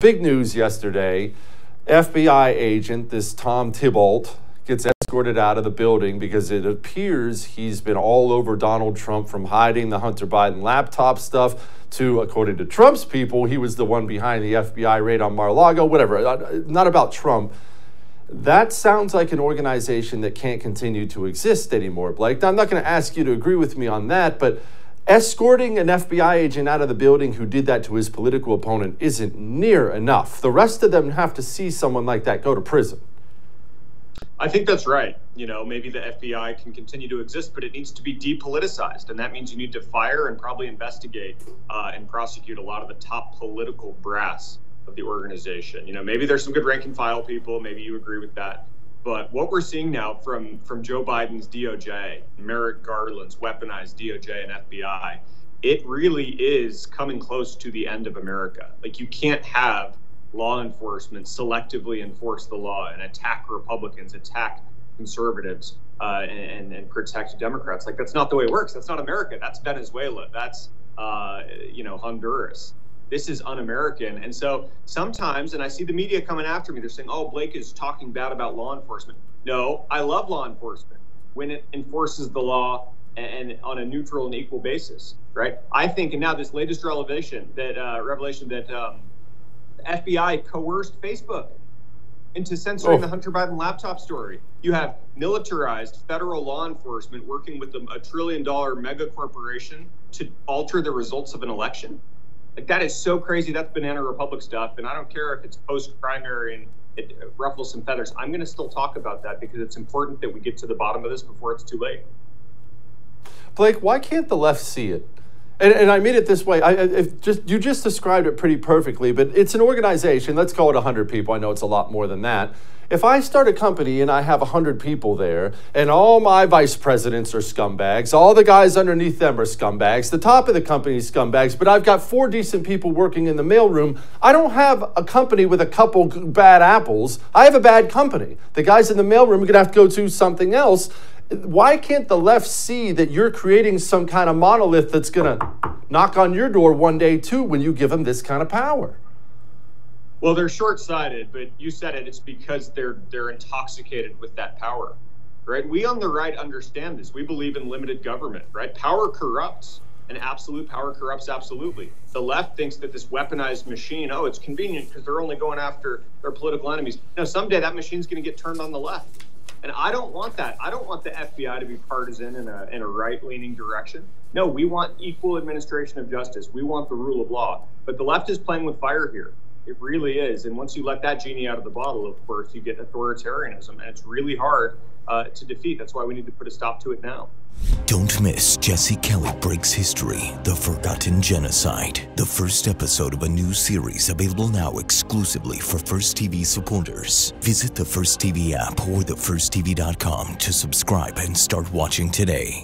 big news yesterday. FBI agent, this Tom Thibault, gets escorted out of the building because it appears he's been all over Donald Trump, from hiding the Hunter Biden laptop stuff to, according to Trump's people, he was the one behind the FBI raid on Mar-a-Lago, whatever. Not about Trump. That sounds like an organization that can't continue to exist anymore, Blake. Now, I'm not going to ask you to agree with me on that, but escorting an FBI agent out of the building who did that to his political opponent isn't near enough. The rest of them have to see someone like that go to prison. I think that's right. You know, maybe the FBI can continue to exist, but it needs to be depoliticized. And that means you need to fire and probably investigate and prosecute a lot of the top political brass of the organization. You know, maybe there's some good rank and file people. Maybe you agree with that. But what we're seeing now from Joe Biden's DOJ, Merrick Garland's weaponized DOJ and FBI, it really is coming close to the end of America. Like, you can't have law enforcement selectively enforce the law and attack Republicans, attack conservatives, and protect Democrats. Like, that's not the way it works. That's not America. That's Venezuela. That's, Honduras. This is un-American. And so sometimes, and I see the media coming after me, they're saying, oh, Blake is talking bad about law enforcement. No, I love law enforcement when it enforces the law and on a neutral and equal basis, right? I think, and now this latest revelation that FBI coerced Facebook into censoring the Hunter Biden laptop story. You have militarized federal law enforcement working with a $1 trillion mega corporation to alter the results of an election. Like, that is so crazy. That's banana republic stuff. And I don't care if it's post-primary and it ruffles some feathers. I'm going to still talk about that because it's important that we get to the bottom of this before it's too late. Blake, why can't the left see it? And I mean it this way. You just described it pretty perfectly, but it's an organization. Let's call it 100 people. I know it's a lot more than that. If I start a company and I have 100 people there, and all my vice presidents are scumbags, all the guys underneath them are scumbags, the top of the company is scumbags, but I've got 4 decent people working in the mailroom, I don't have a company with a couple bad apples. I have a bad company. The guys in the mailroom are going to have to go to something else. Why can't the left see that you're creating some kind of monolith that's going to knock on your door one day too when you give them this kind of power? Well, they're short-sighted, but you said it. It's because they're intoxicated with that power, right? We on the right understand this. We believe in limited government, right? Power corrupts, and absolute power corrupts absolutely. The left thinks that this weaponized machine, oh, it's convenient because they're only going after their political enemies. No, someday that machine's going to get turned on the left. And I don't want that. I don't want the FBI to be partisan in a right-leaning direction. No, we want equal administration of justice. We want the rule of law. But the left is playing with fire here. It really is. And once you let that genie out of the bottle, of course, you get authoritarianism. And it's really hard to defeat. That's why we need to put a stop to it now. Don't miss Jesse Kelly Breaks History, The Forgotten Genocide. The first episode of a new series available now exclusively for First TV supporters. Visit the First TV app or thefirsttv.com to subscribe and start watching today.